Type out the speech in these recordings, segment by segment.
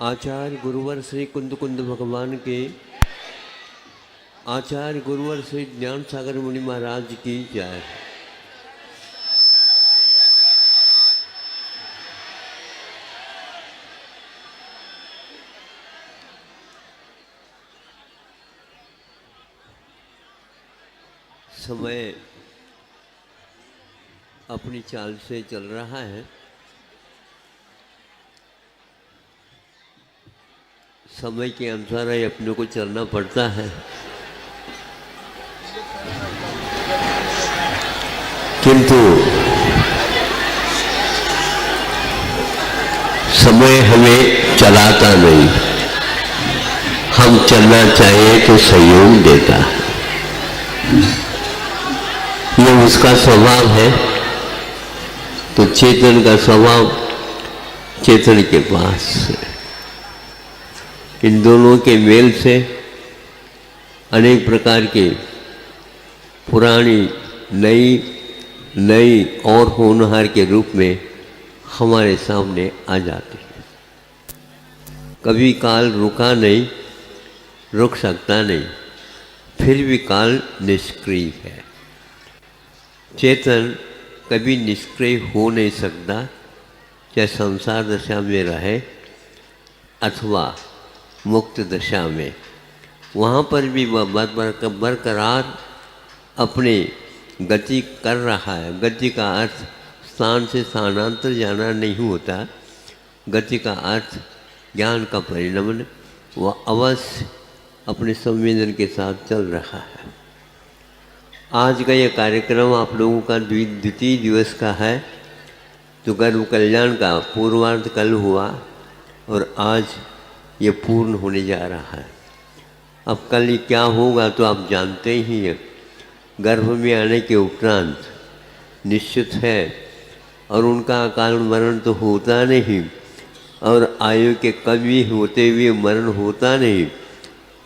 आचार्य गुरुवर श्री कुंद कुंद भगवान के आचार्य गुरुवर श्री ज्ञान सागर मुनि महाराज की जय। समय अपनी चाल से चल रहा है। समय के अनुसार ही अपने को चलना पड़ता है, किंतु समय हमें चलाता नहीं, हम चलना चाहिए तो सहयोग देता है। ये उसका स्वभाव है। तो चेतन का स्वभाव चेतन के पास है। इन दोनों के मेल से अनेक प्रकार के पुरानी नई और होनहार के रूप में हमारे सामने आ जाते हैं। कभी काल रुका नहीं, रुक सकता नहीं, फिर भी काल निष्क्रिय है। चेतन कभी निष्क्रिय हो नहीं सकता, चाहे संसार दशा में रहे अथवा मुक्त दशा में। वहाँ पर भी वह बरकरार अपनी गति कर रहा है। गति का अर्थ स्थान से स्थानांतर जाना नहीं होता। गति का अर्थ ज्ञान का परिणमन, वह अवश्य अपने संवेदन के साथ चल रहा है। आज का यह कार्यक्रम आप लोगों का द्वितीय दिवस का है। तो गर्भ कल्याण का पूर्वार्ध कल हुआ और आज ये पूर्ण होने जा रहा है। अब कल ये क्या होगा तो आप जानते ही हैं। गर्भ में आने के उपरांत निश्चित है, और उनका अकाल मरण तो होता नहीं, और आयु के कमी होते हुए मरण होता नहीं।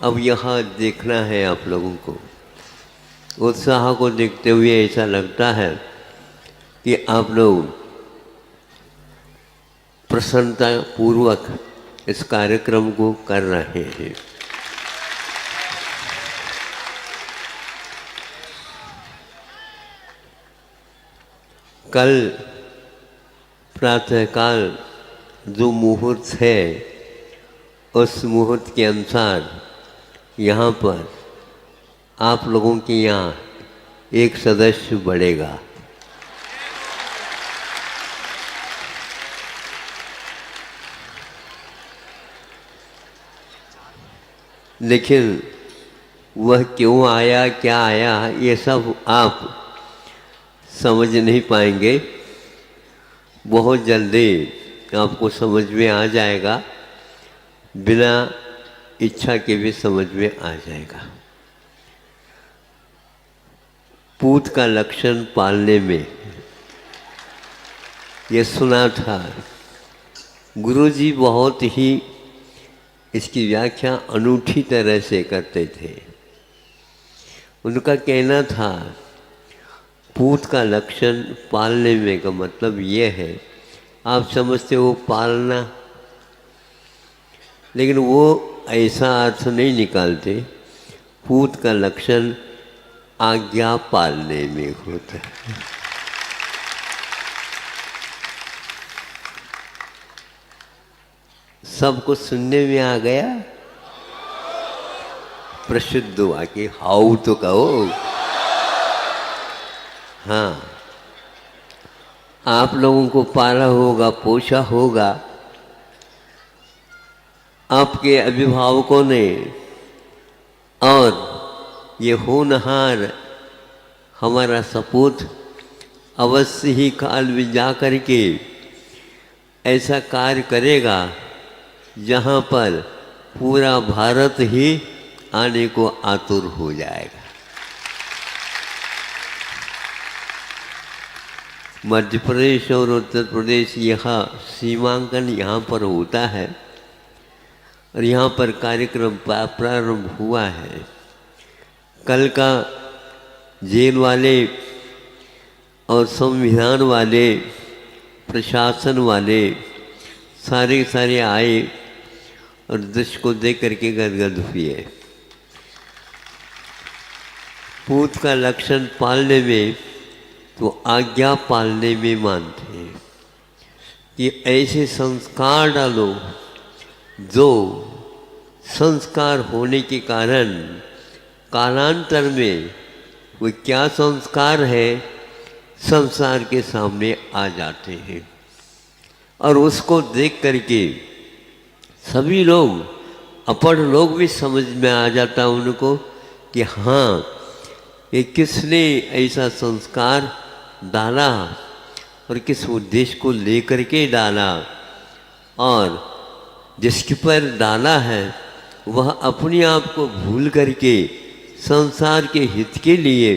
अब यहाँ देखना है आप लोगों को। उत्साह को देखते हुए ऐसा लगता है कि आप लोग प्रसन्नता पूर्वक इस कार्यक्रम को कर रहे हैं। कल प्रातःकाल जो मुहूर्त है, उस मुहूर्त के अनुसार यहाँ पर आप लोगों के यहाँ एक सदस्य बढ़ेगा। लेकिन वह क्यों आया, क्या आया, ये सब आप समझ नहीं पाएंगे। बहुत जल्दी आपको समझ में आ जाएगा, बिना इच्छा के भी समझ में आ जाएगा। पूत का लक्षण पालने में ये सुना था। गुरुजी बहुत ही इसकी व्याख्या अनूठी तरह से करते थे। उनका कहना था पूत का लक्षण पालने में का मतलब ये है, आप समझते हो पालना, लेकिन वो ऐसा अर्थ नहीं निकालते। पूत का लक्षण आज्ञा पालने में होता है। सबको सुनने में आ गया? प्रसिद्ध वाक्य हाउ तो कहो। हाँ, आप लोगों को पाला होगा, पोषा होगा आपके अभिभावकों ने, और ये होनहार हमारा सपूत अवश्य ही काल में जा कर के ऐसा कार्य करेगा जहाँ पर पूरा भारत ही आने को आतुर हो जाएगा। मध्य प्रदेश और उत्तर प्रदेश यहाँ सीमांकन यहाँ पर होता है, और यहाँ पर कार्यक्रम प्रारंभ हुआ है। कल का जेल वाले और संविधान वाले, प्रशासन वाले सारे आए और दृश्य को देख करके गदगद हुए। पूत का लक्षण पालने में तो आज्ञा पालने में मानते हैं कि ऐसे संस्कार डालो जो संस्कार होने के कारण कालांतर में वो क्या संस्कार है संसार के सामने आ जाते हैं, और उसको देख करके सभी लोग, अपढ़ लोग भी समझ में आ जाता उनको कि हाँ, ये किसने ऐसा संस्कार डाला और किस उद्देश्य को लेकर के डाला, और जिसके पर डाला है वह अपने आप को भूल करके संसार के हित के लिए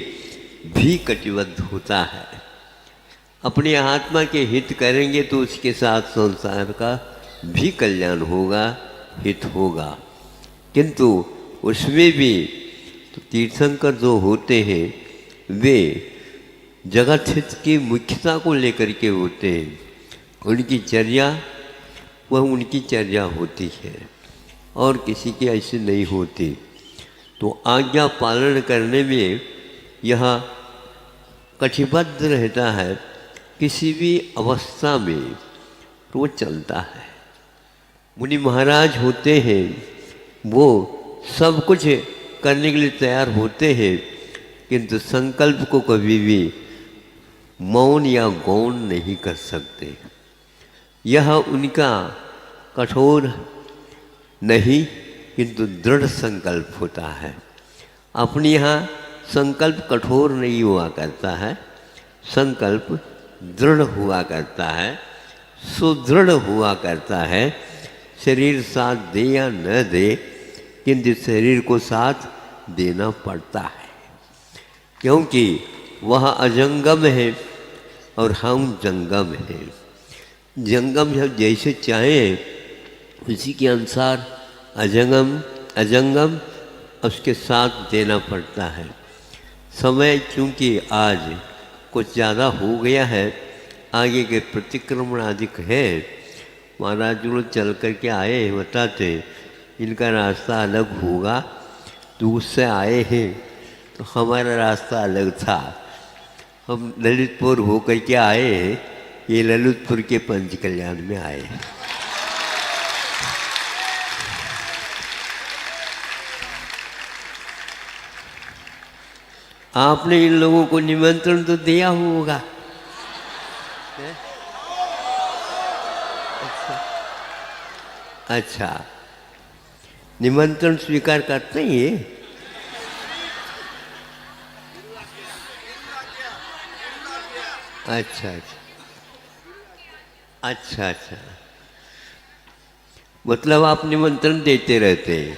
भी कटिबद्ध होता है। अपने आत्मा के हित करेंगे तो उसके साथ संसार का भी कल्याण होगा, हित होगा। किंतु उसमें भी तो तीर्थंकर जो होते हैं वे जगत हित की मुख्यता को लेकर के होते हैं। उनकी चर्या वह उनकी चर्या होती है और किसी की ऐसी नहीं होती। तो आज्ञा पालन करने में यह कटिबद्ध रहता है, किसी भी अवस्था में तो वो चलता है। मुनि महाराज होते हैं, वो सब कुछ करने के लिए तैयार होते हैं, किंतु संकल्प को कभी भी मौन या गौण नहीं कर सकते। यह उनका कठोर नहीं किंतु दृढ़ संकल्प होता है। अपने यहाँ संकल्प कठोर नहीं हुआ करता है, संकल्प दृढ़ हुआ करता है, सुदृढ़ हुआ करता है। शरीर साथ दे या न दे, किंतु शरीर को साथ देना पड़ता है, क्योंकि वह अजंगम है और हम जंगम हैं। जंगम हम जैसे चाहें उसी के अनुसार अजंगम उसके साथ देना पड़ता है। समय चूँकि आज कुछ ज़्यादा हो गया है, आगे के प्रतिक्रमण अधिक है। महाराज लोग चल कर के आए हैं, बताते इनका रास्ता अलग होगा, तो उससे आए हैं, तो हमारा रास्ता अलग था। हम ललितपुर होकर के आए हैं, ये ललितपुर के पंच कल्याण में आए हैं। आपने इन लोगों को निमंत्रण तो दिया होगा। अच्छा, निमंत्रण स्वीकार करते ही है? अच्छा अच्छा अच्छा अच्छा, मतलब आप निमंत्रण देते रहते हैं।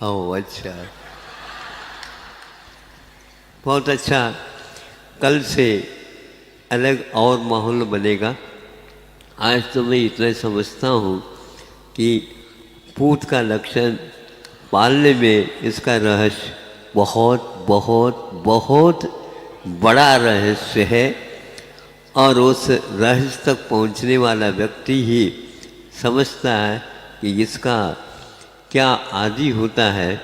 ओह अच्छा, बहुत अच्छा। कल से अलग और माहौल बनेगा। आज तो मैं इतना समझता हूँ कि पूत का लक्षण पालने में इसका रहस्य बहुत बहुत बहुत बड़ा रहस्य है, और उस रहस्य तक पहुँचने वाला व्यक्ति ही समझता है कि इसका क्या आदि होता है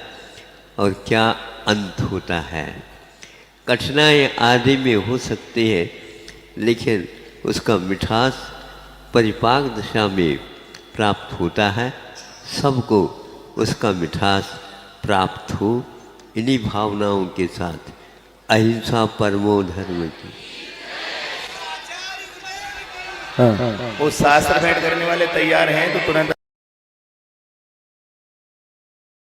और क्या अंत होता है। कठिनाई आदि में हो सकती है, लेकिन उसका मिठास परिपाक दशा में प्राप्त होता है। सबको उसका मिठास प्राप्त हो, इन्हीं भावनाओं के साथ अहिंसा परमो धर्म की। वो शास्त्र भेंट करने वाले तैयार हैं तो तुरंत